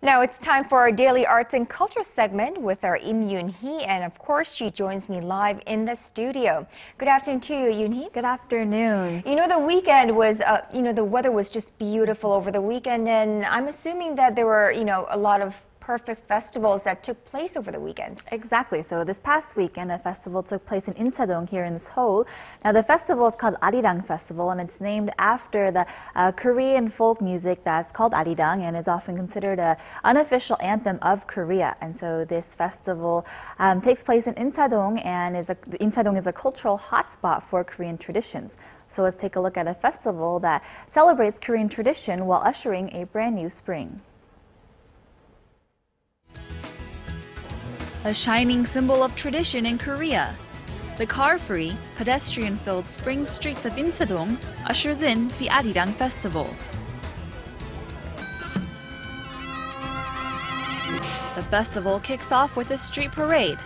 Now it's time for our daily arts and culture segment with our Yim Yoonhee, and of course she joins me live in the studio. Good afternoon to you, Yoonhee. Good afternoon. You know, the weekend was, the weather was just beautiful over the weekend, and I'm assuming that there were, a lot of perfect festivals that took place over the weekend. Exactly. So this past weekend, a festival took place in Insadong here in Seoul. Now the festival is called Arirang Festival, and it's named after the Korean folk music that's called Arirang and is often considered an unofficial anthem of Korea. And so this festival takes place in Insadong, and Insadong is a cultural hotspot for Korean traditions. So let's take a look at a festival that celebrates Korean tradition while ushering a brand new spring. A shining symbol of tradition in Korea, the car-free, pedestrian-filled spring streets of Insadong ushers in the Arirang Festival. The festival kicks off with a street parade,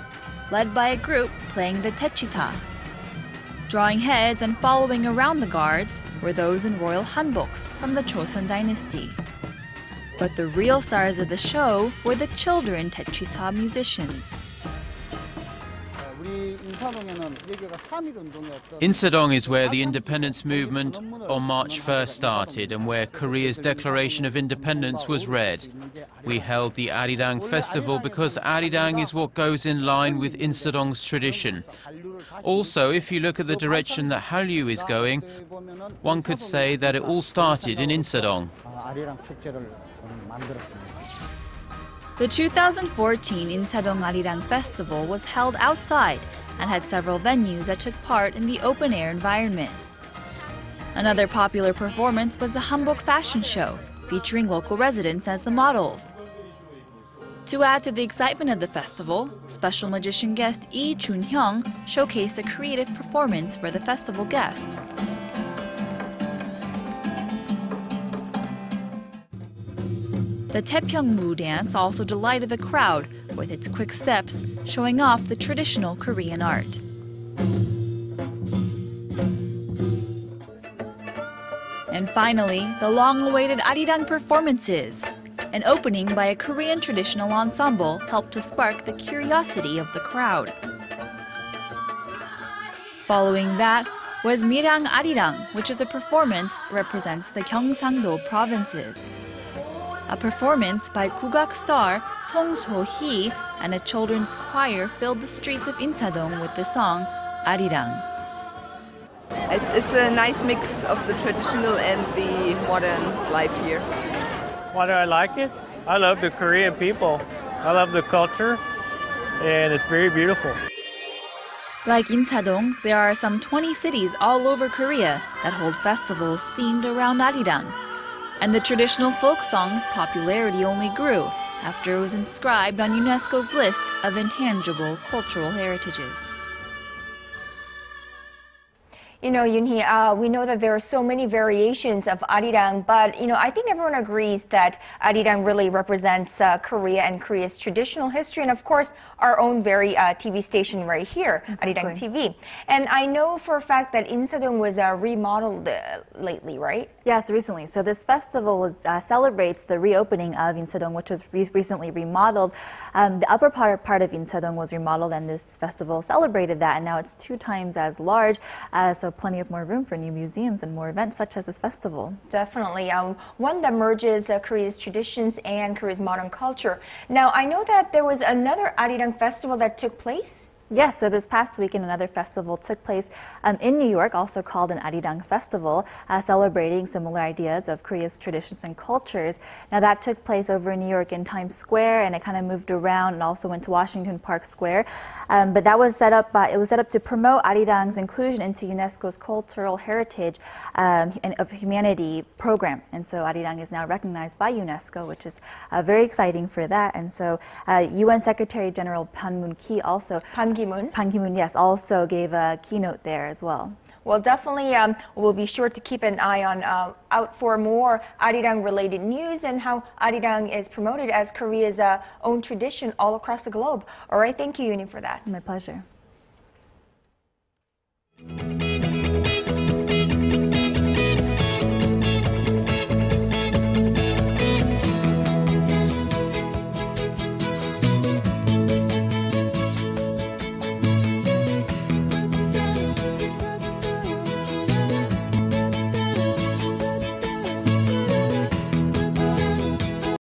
led by a group playing the daechita. Drawing heads and following around the guards were those in royal hanboks from the Joseon dynasty. But the real stars of the show were the children daechita musicians. Insadong is where the independence movement on March 1st started and where Korea's Declaration of Independence was read. We held the Arirang Festival because Arirang is what goes in line with Insadong's tradition. Also, if you look at the direction that Hallyu is going, one could say that it all started in Insadong. The 2014 Insadong Arirang Festival was held outside and had several venues that took part in the open-air environment. Another popular performance was the hanbok fashion show, featuring local residents as the models. To add to the excitement of the festival, special magician guest Lee Jun-hyung showcased a creative performance for the festival guests. The Taepyeongmu dance also delighted the crowd with its quick steps, showing off the traditional Korean art. And finally, the long-awaited Arirang performances. An opening by a Korean traditional ensemble helped to spark the curiosity of the crowd. Following that was Mirang Arirang, which is a performance that represents the Gyeongsang-do provinces. A performance by Gugak star Song So-hee and a children's choir filled the streets of Insadong with the song Arirang. It's a nice mix of the traditional and the modern life here. Why do I like it? I love the Korean people. I love the culture, and it's very beautiful. Like Insadong, there are some 20 cities all over Korea that hold festivals themed around Arirang. And the traditional folk song's popularity only grew after it was inscribed on UNESCO's list of intangible cultural heritages. You know, Yoonhee, we know that there are so many variations of Arirang, but, I think everyone agrees that Arirang really represents Korea and Korea's traditional history, and of course, our own very TV station right here, Arirang TV. And I know for a fact that Insadong was remodeled lately, right? Yes, recently. So this festival celebrates the reopening of Insadong, which was recently remodeled. The upper part of Insadong was remodeled, and this festival celebrated that, and now it's 2 times as large. So plenty of more room for new museums and more events such as this festival. Definitely. One that merges Korea's traditions and Korea's modern culture. Now, I know that there was another Arirang festival that took place. Yes, so this past weekend another festival took place in New York, also called an Arirang Festival, celebrating similar ideas of Korea's traditions and cultures. Now that took place over in New York in Times Square, and it kind of moved around and also went to Washington Park Square. But that was set up to promote Arirang's inclusion into UNESCO's Cultural Heritage of Humanity program. And so Arirang is now recognized by UNESCO, which is very exciting for that. And so UN Secretary General Ban Ki-moon also Ban Ki-moon, yes, also gave a keynote there as well. Well, definitely we'll be sure to keep an eye on out for more Arirang-related news and how Arirang is promoted as Korea's own tradition all across the globe. All right, thank you, Yoonhee, for that. My pleasure.